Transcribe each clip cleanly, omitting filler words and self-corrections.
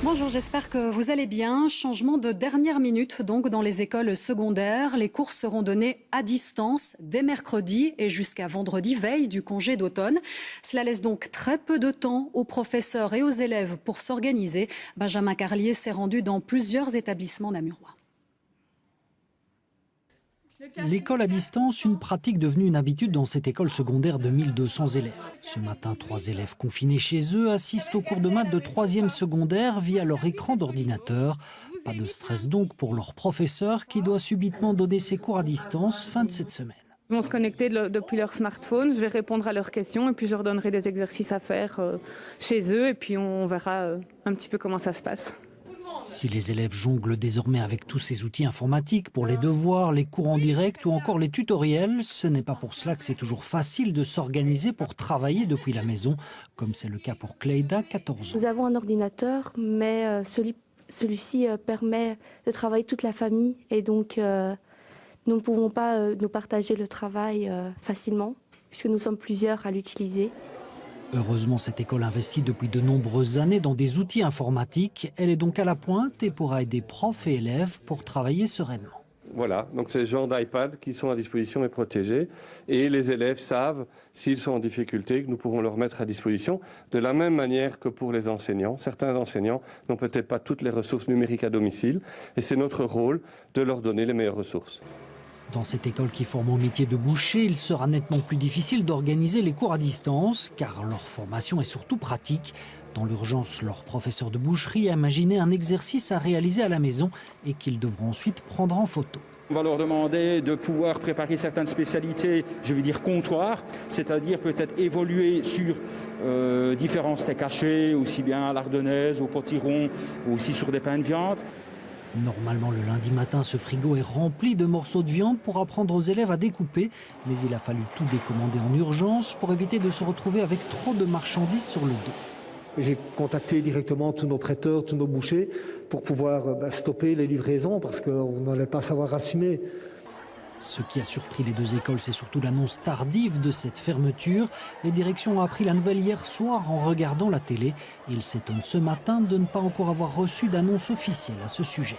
Bonjour, j'espère que vous allez bien. Changement de dernière minute donc dans les écoles secondaires. Les cours seront donnés à distance dès mercredi et jusqu'à vendredi, veille du congé d'automne. Cela laisse donc très peu de temps aux professeurs et aux élèves pour s'organiser. Benjamin Carlier s'est rendu dans plusieurs établissements namurois. L'école à distance, une pratique devenue une habitude dans cette école secondaire de 1200 élèves. Ce matin, 3 élèves confinés chez eux assistent au cours de maths de 3e secondaire via leur écran d'ordinateur. Pas de stress donc pour leur professeur qui doit subitement donner ses cours à distance fin de cette semaine. Ils vont se connecter depuis leur smartphone, je vais répondre à leurs questions et puis je leur donnerai des exercices à faire chez eux et puis on verra un petit peu comment ça se passe. Si les élèves jonglent désormais avec tous ces outils informatiques pour les devoirs, les cours en direct ou encore les tutoriels, ce n'est pas pour cela que c'est toujours facile de s'organiser pour travailler depuis la maison, comme c'est le cas pour Cleida, 14 ans. Nous avons un ordinateur, mais celui-ci permet de travailler toute la famille et donc nous ne pouvons pas nous partager le travail facilement puisque nous sommes plusieurs à l'utiliser. Heureusement, cette école investit depuis de nombreuses années dans des outils informatiques. Elle est donc à la pointe et pourra aider profs et élèves pour travailler sereinement. Voilà, donc c'est le genre d'iPad qui sont à disposition et protégés. Et les élèves savent, s'ils sont en difficulté, que nous pourrons leur mettre à disposition de la même manière que pour les enseignants. Certains enseignants n'ont peut-être pas toutes les ressources numériques à domicile. Et c'est notre rôle de leur donner les meilleures ressources. Dans cette école qui forme au métier de boucher, il sera nettement plus difficile d'organiser les cours à distance, car leur formation est surtout pratique. Dans l'urgence, leur professeur de boucherie a imaginé un exercice à réaliser à la maison et qu'ils devront ensuite prendre en photo. On va leur demander de pouvoir préparer certaines spécialités, je vais dire comptoirs, c'est-à-dire peut-être évoluer sur différents steaks hachés, aussi bien à l'ardennaise, au potiron, ou aussi sur des pains de viande. Normalement, le lundi matin, ce frigo est rempli de morceaux de viande pour apprendre aux élèves à découper. Mais il a fallu tout décommander en urgence pour éviter de se retrouver avec trop de marchandises sur le dos. J'ai contacté directement tous nos prêteurs, tous nos bouchers pour pouvoir stopper les livraisons parce qu'on n'allait pas savoir assumer. Ce qui a surpris les deux écoles, c'est surtout l'annonce tardive de cette fermeture. Les directions ont appris la nouvelle hier soir en regardant la télé. Ils s'étonnent ce matin de ne pas encore avoir reçu d'annonce officielle à ce sujet.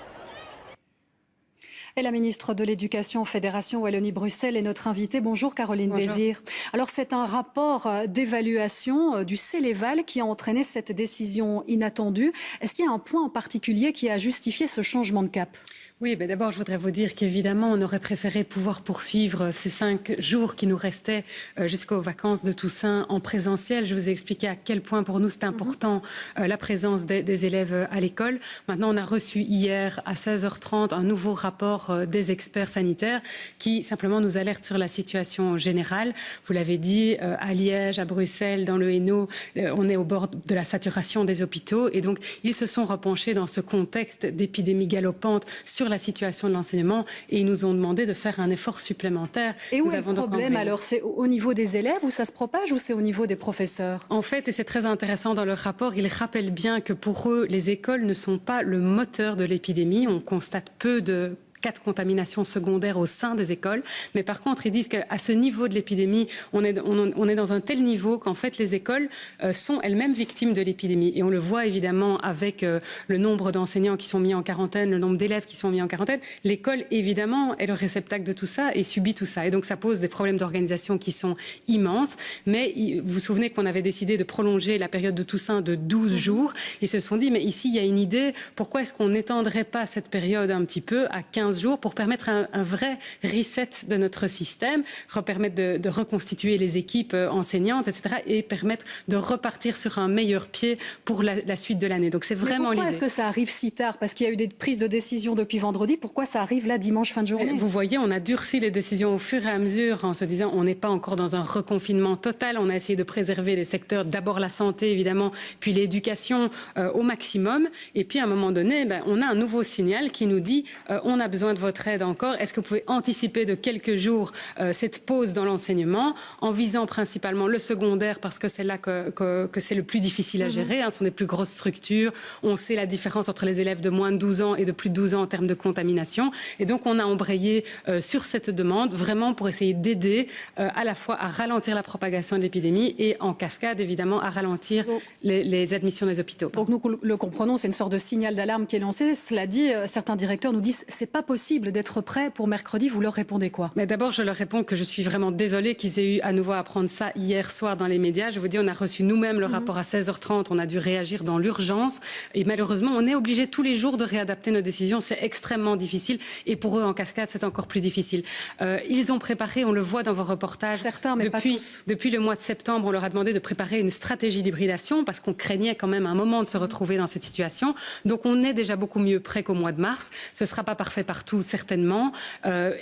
Et la ministre de l'Éducation, Fédération Wallonie-Bruxelles est notre invitée. Bonjour Caroline Désir. Alors c'est un rapport d'évaluation du Céléval qui a entraîné cette décision inattendue. Est-ce qu'il y a un point en particulier qui a justifié ce changement de cap ? Oui, d'abord, je voudrais vous dire qu'évidemment, on aurait préféré pouvoir poursuivre ces 5 jours qui nous restaient jusqu'aux vacances de Toussaint en présentiel. Je vous ai expliqué à quel point pour nous c'est important la présence des élèves à l'école. Maintenant, on a reçu hier à 16h30 un nouveau rapport des experts sanitaires qui simplement nous alerte sur la situation générale. Vous l'avez dit, à Liège, à Bruxelles, dans le Hainaut, on est au bord de la saturation des hôpitaux et donc ils se sont repenchés dans ce contexte d'épidémie galopante sur la situation de l'enseignement et ils nous ont demandé de faire un effort supplémentaire. Et où est le problème alors ? C'est au niveau des élèves où ça se propage ou c'est au niveau des professeurs ? En fait, et c'est très intéressant dans leur rapport, ils rappellent bien que pour eux, les écoles ne sont pas le moteur de l'épidémie. On constate peu de cas de contamination secondaire au sein des écoles. Mais par contre, ils disent qu'à ce niveau de l'épidémie, on est dans un tel niveau qu'en fait, les écoles sont elles-mêmes victimes de l'épidémie. Et on le voit évidemment avec le nombre d'enseignants qui sont mis en quarantaine, le nombre d'élèves qui sont mis en quarantaine. L'école, évidemment, est le réceptacle de tout ça et subit tout ça. Et donc, ça pose des problèmes d'organisation qui sont immenses. Mais vous vous souvenez qu'on avait décidé de prolonger la période de Toussaint de 12 jours. Ils se sont dit, mais ici, il y a une idée. Pourquoi est-ce qu'on n'étendrait pas cette période un petit peu à 15 jours pour permettre un vrai reset de notre système, permettre de reconstituer les équipes enseignantes, etc. et permettre de repartir sur un meilleur pied pour la suite de l'année. Donc c'est vraiment l'idée. Pourquoi est-ce que ça arrive si tard ? Parce qu'il y a eu des prises de décision depuis vendredi. Pourquoi ça arrive là dimanche fin de journée ? Vous voyez, on a durci les décisions au fur et à mesure en se disant on n'est pas encore dans un reconfinement total. On a essayé de préserver les secteurs, d'abord la santé évidemment, puis l'éducation au maximum. Et puis à un moment donné, on a un nouveau signal qui nous dit on a besoin besoin de votre aide encore. Est-ce que vous pouvez anticiper de quelques jours cette pause dans l'enseignement en visant principalement le secondaire parce que c'est là que c'est le plus difficile à gérer. Ce sont des plus grosses structures. On sait la différence entre les élèves de moins de 12 ans et de plus de 12 ans en termes de contamination. Et donc, on a embrayé sur cette demande vraiment pour essayer d'aider à la fois à ralentir la propagation de l'épidémie et en cascade, évidemment, à ralentir les admissions des hôpitaux. Donc, nous le comprenons, c'est une sorte de signal d'alarme qui est lancé. Cela dit, certains directeurs nous disent c'est pas possible d'être prêt pour mercredi. Vous leur répondez quoi? Mais d'abord, je leur réponds que je suis vraiment désolée qu'ils aient eu à nouveau à apprendre ça hier soir dans les médias. Je vous dis, on a reçu nous-mêmes le rapport à 16h30. On a dû réagir dans l'urgence. Et malheureusement, on est obligé tous les jours de réadapter nos décisions. C'est extrêmement difficile. Et pour eux, en cascade, c'est encore plus difficile. Ils ont préparé, on le voit dans vos reportages. Certains, mais pas tous. Depuis le mois de septembre, on leur a demandé de préparer une stratégie d'hybridation parce qu'on craignait quand même un moment de se retrouver dans cette situation. Donc, on est déjà beaucoup mieux prêt qu'au mois de mars. Ce ne sera pas parfait partout, certainement.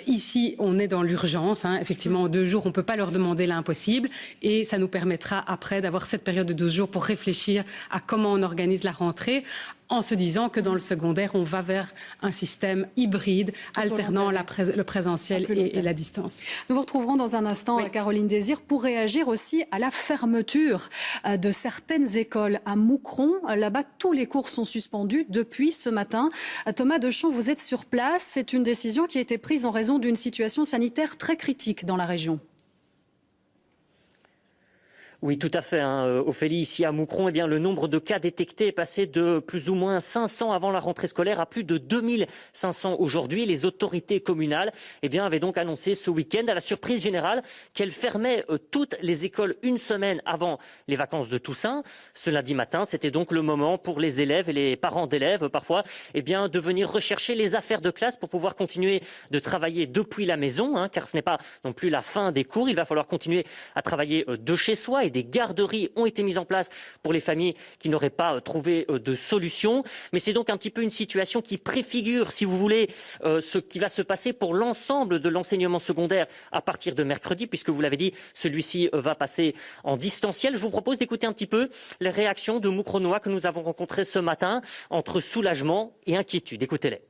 Ici, on est dans l'urgence. Effectivement, en 2 jours, on ne peut pas leur demander l'impossible. Et ça nous permettra après d'avoir cette période de 12 jours pour réfléchir à comment on organise la rentrée, en se disant que dans le secondaire, on va vers un système hybride, alternant le présentiel et la distance. Nous vous retrouverons dans un instant, Caroline Désir, pour réagir aussi à la fermeture de certaines écoles à Moucron. Là-bas, tous les cours sont suspendus depuis ce matin. Thomas Deschamps, vous êtes sur place. C'est une décision qui a été prise en raison d'une situation sanitaire très critique dans la région. Oui, tout à fait. Ophélie, ici à Moucron, le nombre de cas détectés est passé de plus ou moins 500 avant la rentrée scolaire à plus de 2500 aujourd'hui. Les autorités communales avaient donc annoncé ce week-end, à la surprise générale, qu'elles fermaient toutes les écoles une semaine avant les vacances de Toussaint. Ce lundi matin, c'était donc le moment pour les élèves et les parents d'élèves, parfois, de venir rechercher les affaires de classe pour pouvoir continuer de travailler depuis la maison, car ce n'est pas non plus la fin des cours. Il va falloir continuer à travailler de chez soi. Des garderies ont été mises en place pour les familles qui n'auraient pas trouvé de solution. Mais c'est donc un petit peu une situation qui préfigure, si vous voulez, ce qui va se passer pour l'ensemble de l'enseignement secondaire à partir de mercredi, puisque vous l'avez dit, celui-ci va passer en distanciel. Je vous propose d'écouter un petit peu les réactions de Moucronois que nous avons rencontrés ce matin, entre soulagement et inquiétude. Écoutez-les.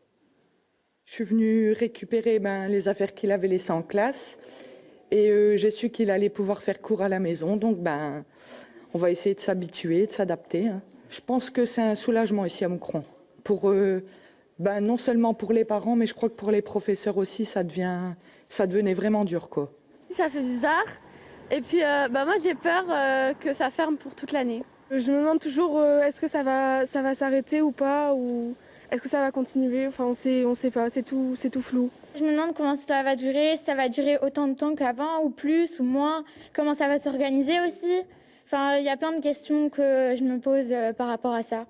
Je suis venue récupérer les affaires qu'il avait laissées en classe. Et j'ai su qu'il allait pouvoir faire cours à la maison. Donc, on va essayer de s'habituer, de s'adapter. Je pense que c'est un soulagement ici à Moucron. Pour non seulement pour les parents, mais je crois que pour les professeurs aussi, ça devenait vraiment dur, quoi. Ça fait bizarre. Et puis, moi, j'ai peur que ça ferme pour toute l'année. Je me demande toujours, est-ce que ça va s'arrêter ou pas, ou est-ce que ça va continuer? Enfin, on sait pas, c'est tout flou. Je me demande comment ça va durer, si ça va durer autant de temps qu'avant, ou plus, ou moins, comment ça va s'organiser aussi. Enfin, il y a plein de questions que je me pose par rapport à ça.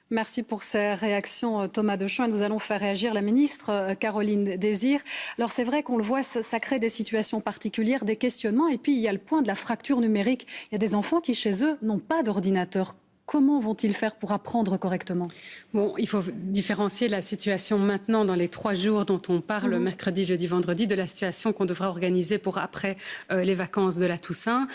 Merci pour ces réactions, Thomas Deschamps. Et nous allons faire réagir la ministre Caroline Désir. Alors c'est vrai qu'on le voit, ça crée des situations particulières, des questionnements. Et puis il y a le point de la fracture numérique. Il y a des enfants qui, chez eux, n'ont pas d'ordinateur. Comment vont-ils faire pour apprendre correctement? Bon, il faut différencier la situation maintenant dans les 3 jours dont on parle, mercredi, jeudi, vendredi, de la situation qu'on devra organiser pour après les vacances de la Toussaint.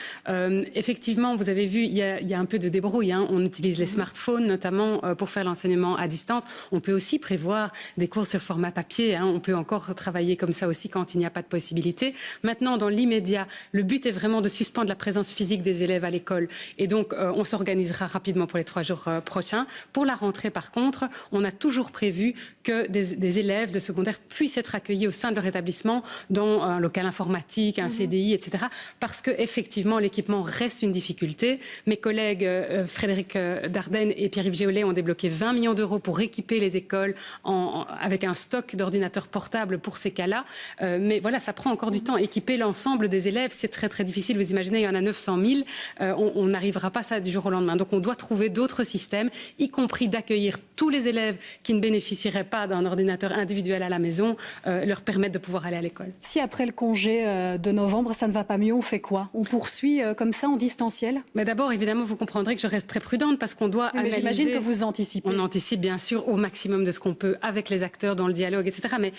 Effectivement, vous avez vu, il y a un peu de débrouille. On utilise les smartphones notamment pour faire l'enseignement à distance. On peut aussi prévoir des cours sur format papier. On peut encore travailler comme ça aussi quand il n'y a pas de possibilité. Maintenant, dans l'immédiat, le but est vraiment de suspendre la présence physique des élèves à l'école. Et donc, on s'organisera rapidement pour les 3 jours prochains. Pour la rentrée, par contre, on a toujours prévu que des élèves de secondaire puissent être accueillis au sein de leur établissement dans un local informatique, un CDI, etc. Parce que effectivement, l'équipement reste une difficulté. Mes collègues Frédéric Dardenne et Pierre-Yves Géolet ont débloqué 20 millions d'euros pour équiper les écoles avec un stock d'ordinateurs portables pour ces cas-là. Mais voilà, ça prend encore du temps. Équiper l'ensemble des élèves, c'est très très difficile. Vous imaginez, il y en a 900 000. On n'arrivera pas à ça du jour au lendemain. Donc on doit trouver d'autres systèmes, y compris d'accueillir tous les élèves qui ne bénéficieraient pas d'un ordinateur individuel à la maison, leur permettre de pouvoir aller à l'école. Si après le congé de novembre, ça ne va pas mieux, on fait quoi? On poursuit comme ça en distanciel? Mais d'abord, évidemment, vous comprendrez que je reste très prudente parce qu'on doit analyser. J'imagine que vous anticipez. On anticipe bien sûr au maximum de ce qu'on peut avec les acteurs dans le dialogue, etc. Mais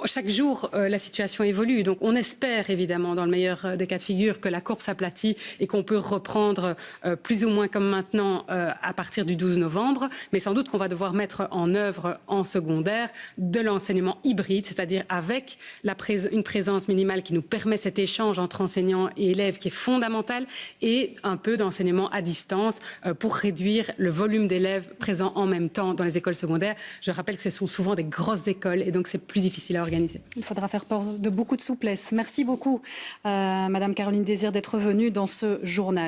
chaque jour, la situation évolue. Donc, on espère évidemment, dans le meilleur des cas de figure, que la courbe s'aplatit et qu'on peut reprendre plus ou moins comme maintenant à partir du 12 novembre. Mais sans doute qu'on va devoir mettre en œuvre en secondaire de l'enseignement hybride, c'est-à-dire avec une présence minimale qui nous permet cet échange entre enseignants et élèves qui est fondamental, et un peu d'enseignement à distance pour réduire le volume d'élèves présents en même temps dans les écoles secondaires. Je rappelle que ce sont souvent des grosses écoles et donc c'est plus difficile à organiser. Il faudra faire preuve de beaucoup de souplesse. Merci beaucoup, Madame Caroline Désir, d'être venue dans ce journal.